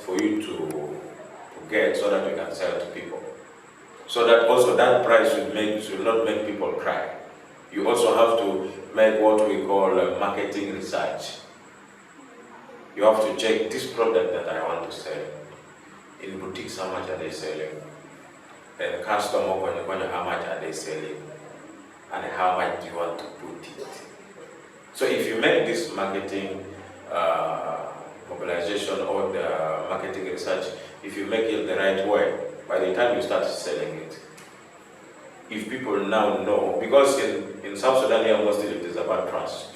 for you to get so that you can sell to people. So that also that price should not make people cry. You also have to make what we call marketing research. You have to check this product that I want to sell. In boutiques, how much are they selling? And customer, how much are they selling? And how much do you want to put it? So if you make this marketing mobilization or the marketing research, if you make it the right way, by the time you start selling it, if people now know, because in South Sudan here mostly it is about trust.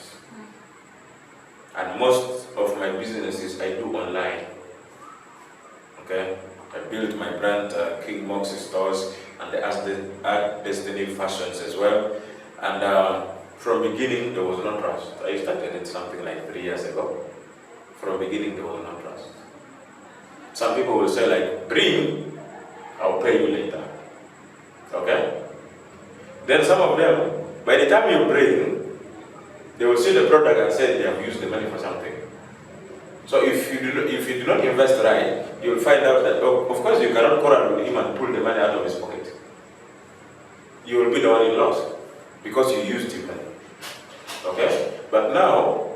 And most of my businesses I do online. Okay? I built my brand, King Moxie stores, and the Art Destiny Fashions as well. And from beginning there was no trust. I started it something like 3 years ago. From beginning there was no trust. Some people will say like, bring, I'll pay you later. Okay? Then some of them, by the time you bring, they will see the product and say they have used the money for something. So if you do not invest right, you will find out that, oh, of course you cannot quarrel with him and pull the money out of his pocket. You will be the one in loss because you used your money. Okay? But now,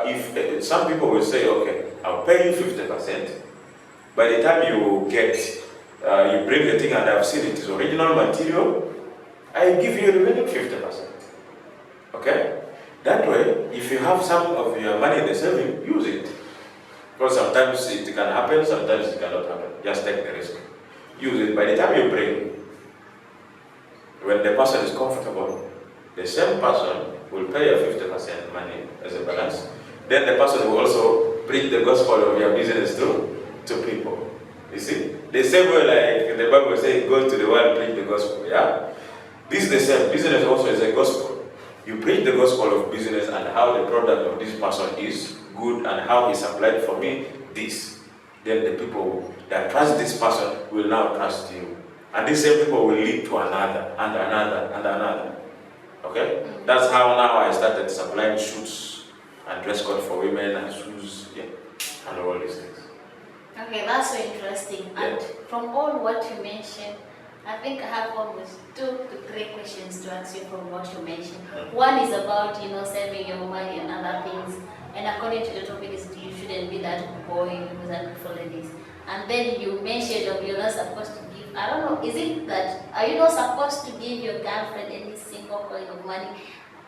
if some people will say, okay, I'll pay you 50%. By the time you get, you bring the thing and I've seen it is original material, I give you the remaining 50%. Okay? That way, if you have some of your money in the saving, use it. Because sometimes it can happen, sometimes it cannot happen. Just take the risk. Use it. By the time you bring, when the person is comfortable, the same person will pay you 50% money as a balance. Then the person will also preach the gospel of your business to people. You see? The same way like the Bible says, go to the world, preach the gospel. Yeah? This is the same. Business also is a gospel. You preach the gospel of business and how the product of this person is good and how he supplied for me this. Then the people that trust this person will now trust you. And these same people will lead to another and another and another. Okay? That's how now I started supplying shoes and dress code for women and shoes, yeah, and all these things. Okay, that's so interesting. Yeah. And from all what you mentioned, I think I have almost 2 to 3 questions to ask you from what you mentioned. One is about, saving your money and other things. And according to the topic, is you shouldn't be that boy who's that for ladies. And then you mentioned you're not supposed to give. I don't know. Is it that are you not supposed to give your girlfriend any single coin of money?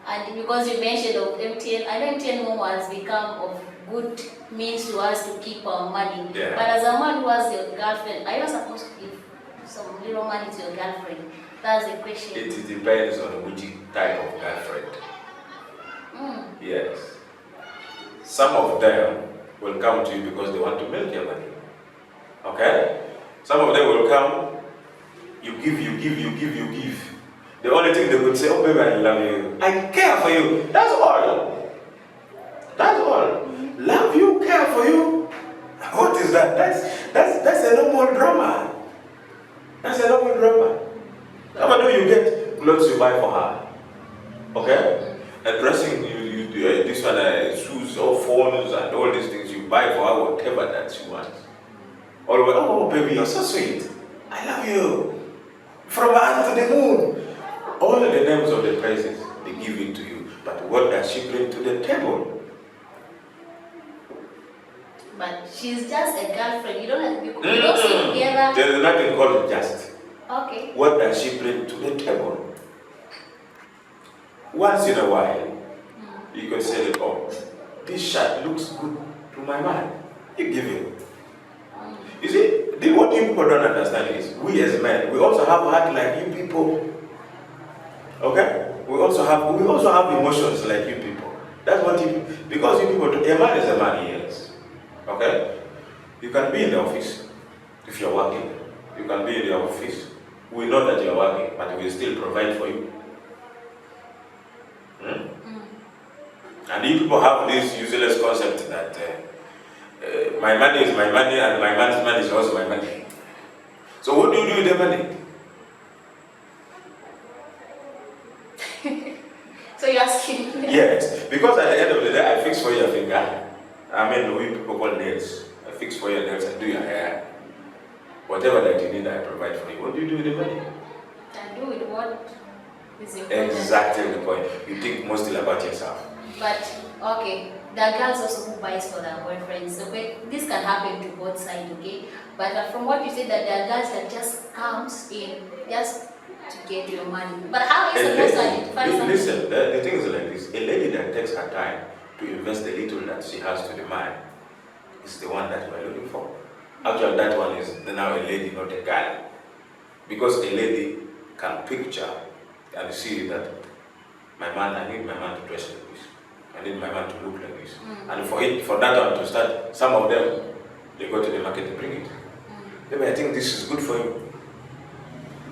And because you mentioned of MTN, I know MTN Momo has become of good means to us to keep our money. Yeah. But as a man who has your girlfriend, are you not supposed to give some little money to your girlfriend? That's the question. It depends on which type of girlfriend. Yes. Some of them will come to you because they want to milk your money. Okay? Some of them will come, you give. The only thing they would say, oh baby, I love you. I care for you. That's all. That's all. Love you, care for you. What is that? That's a normal drama. That's a normal drama. How do you get clothes you buy for her? Okay? And dressing, you this one, shoes or phones and all these things you buy for her, whatever that she wants. Or, oh baby, you're so sweet. I love you. From Earth to the moon. All the names of the praises, they give it to you. But what does she bring to the table? But she's just a girlfriend. You don't sit together. There is nothing called just. Okay. What does she bring to the table? Once in a while, you can say, oh, this shirt looks good to my man. You give it. You see, what you people don't understand is, we as men, we also have heart like you people. Okay? We also have emotions like you people. That's what you, because you people, a man is a man, yes. Okay? You can be in the office if you're working. You can be in the office. We know that you're working, but we still provide for you. And you people have this useless concept that my money is my money and my man's money is also my money. So what do you do with the money? So you're asking? Yes, because at the end of the day, I fix for your finger. I mean, we people call nails. I fix for your nails. to do your hair. Whatever that you need, I provide for you. What do you do with the money? I do with what is important. Exactly the point. You think mostly about yourself. But okay, there are girls also who buys for their boyfriends. Okay, this can happen to both sides. Okay, but from what you said, that there are girls that just comes in just to get your money. But how are you supposed to identify something? Listen, the thing is like this: a lady that takes her time to invest the little that she has to the man is the one that we're looking for. Actually, that one is now a lady, not a guy, because a lady can picture and see that I need my man to dress like this. I need my man to look like this. And for that one to start, some of them, they go to the market to bring it. Maybe I think this is good for you.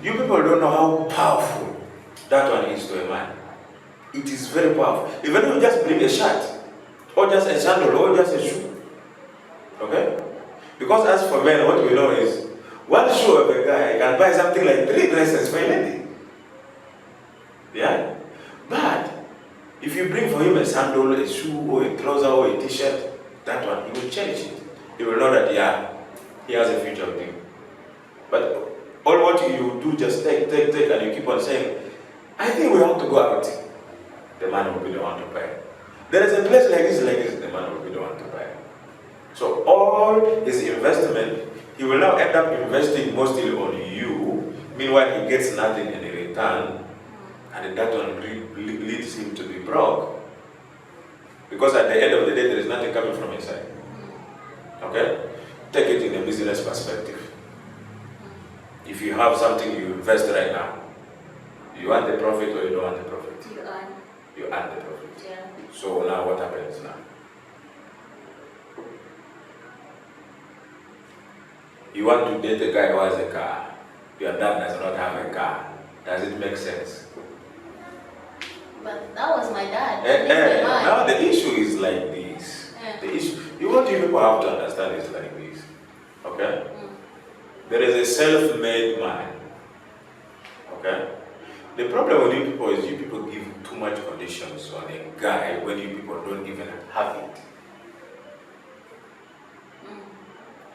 You people don't know how powerful that one is to a man. It is very powerful. Even if you just bring a shirt, or just a sandal, or just a shoe. Okay? Because as for men, what we know is, one shoe of a guy can buy something like 3 dresses for a lady. Yeah? But if you bring for him a sandal, a shoe, or a trouser, or a t-shirt, that one, he will cherish it. He will know that, yeah, he has a future with him. But all what you do, just take, and you keep on saying, I think we have to go out. The man will be the one to buy. There is a place like this, the man will be the one to buy. So all his investment, he will now end up investing mostly on you. Meanwhile, he gets nothing in return, and that one leads him to be broke. Because at the end of the day, there is nothing coming from inside. Okay? Take it in a business perspective. If you have something you invest right now, you want the profit or you don't want the profit? You earn. You earn the profit. Yeah. So now what happens now? You want to date a guy who has a car. Your dad does not have a car. Does it make sense? But that was my dad. Now the issue is like this. The issue, what you people have to understand is like this. Okay? There is a self-made man. Okay? The problem with you people is you people give too much conditions on a guy when you people don't even have it.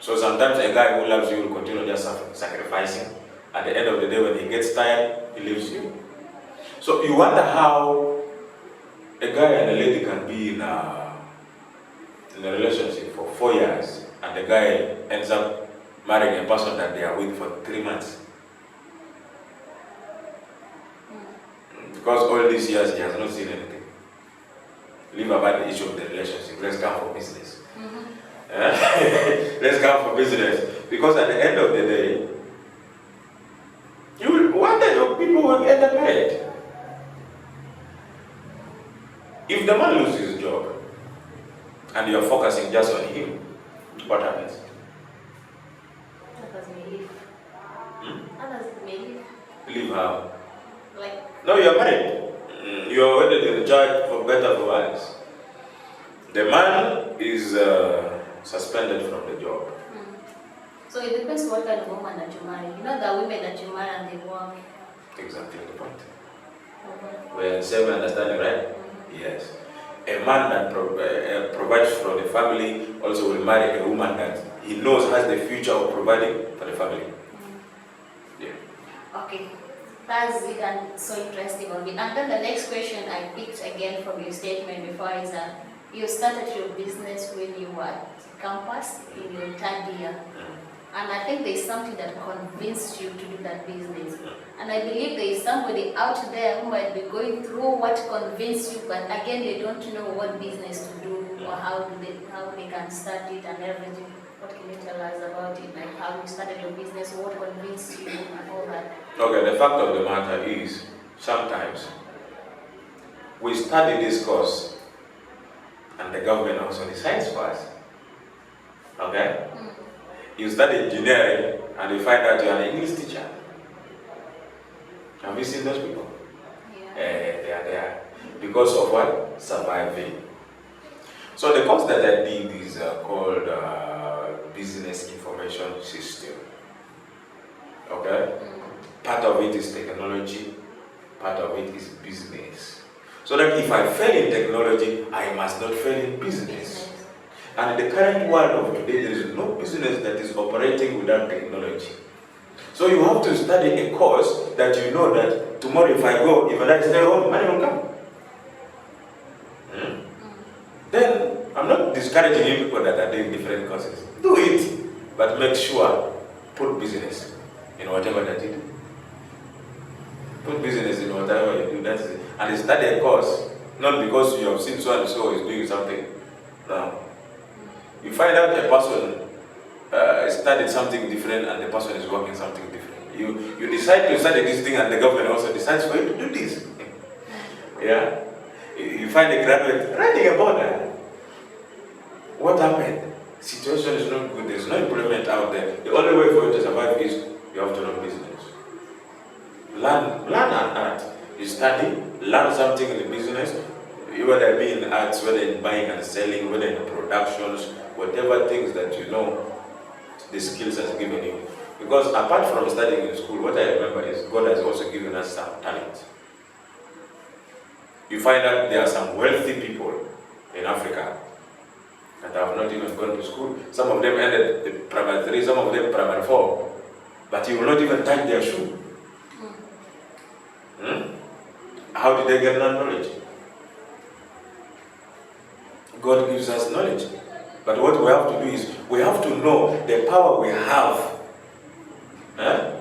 So sometimes a guy who loves you will continue just sacrificing. At the end of the day, when he gets tired, he leaves you. So you wonder how a guy and a lady can be in a relationship for 4 years, and the guy ends up marrying a person that they are with for 3 months. Because all these years he has not seen anything. Leave about the issue of the relationship. Let's come for business. Let's come for business. Because at the end of the day, you will wonder your people will end up married. If the man loses his job and you're focusing just on him, what happens? Others may leave. Others may leave. Leave how? Like, No, you're married. You're wedded in charge for better or worse. The man is suspended from the job. so it depends what kind of woman that you marry. You know the women that you marry and they work. Exactly the point. We're in the same understanding, right? Yes. A man that provides for the family also will marry a woman that he knows has the future of providing for the family. Yeah. Okay. That's it, and so interesting of it. And then the next question I picked again from your statement before is that you started your business when you were at campus in your 3rd year. And I think there's something that convinced you to do that business. And I believe there is somebody out there who might be going through what convinced you, but again, they don't know what business to do or how they can start it and everything. What can you tell us about it? Like how you started your business, what convinced you and all that? Okay, the fact of the matter is, sometimes we study this course and the government also decides for us. Okay? You study engineering and you find out you're an English teacher. Have you seen those people? Yeah. They are there. Because of what? Surviving. So the course that I did is called Business Information System. Okay? Part of it is technology, part of it is business. So that if I fail in technology, I must not fail in business. And in the current world of today, there is no business that is operating without technology. So you have to study a course that you know that tomorrow if I go, if I stay home, money will come. Then I'm not discouraging you people that are doing different courses. Do it, but make sure put business in whatever that you do. Put business in whatever you do. That's it. And study a course, not because you have seen so and so is doing something. No. You find out a person studied something different and the person is working something different. You decide to study this thing and the government also decides for you to do this. Yeah? You find a graduate writing about that. What happened? Situation is not good. There's no employment out there. The only way for you to survive is you have to learn business. Learn an art. You study, learn something in the business, whether it be in arts, whether in buying and selling, whether in productions, whatever things that you know, the skills has given you. Because apart from studying in school, what I remember is God has also given us some talent. You find out there are some wealthy people in Africa that have not even gone to school. Some of them ended primary 3, some of them primary 4. But you will not even touch their shoe. How did they get that knowledge? God gives us knowledge. But what we have to do is, we have to know the power we have.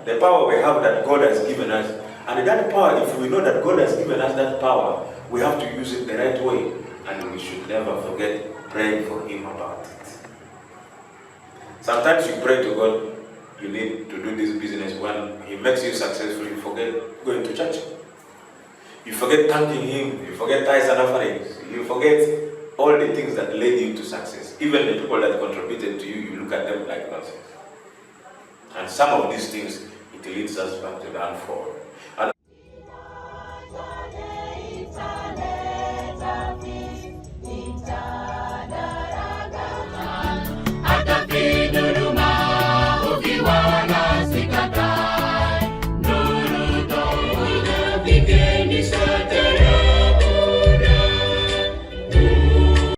The power we have that God has given us. And that power, if we know that God has given us that power, we have to use it the right way. And we should never forget praying for Him about it. Sometimes you pray to God, you need to do this business. When He makes you successful, you forget going to church. You forget thanking Him. You forget tithes and offerings. You forget all the things that led you to success. Even the people that contributed to you, you look at them like nonsense. And some of these things, it leads us back to downfall.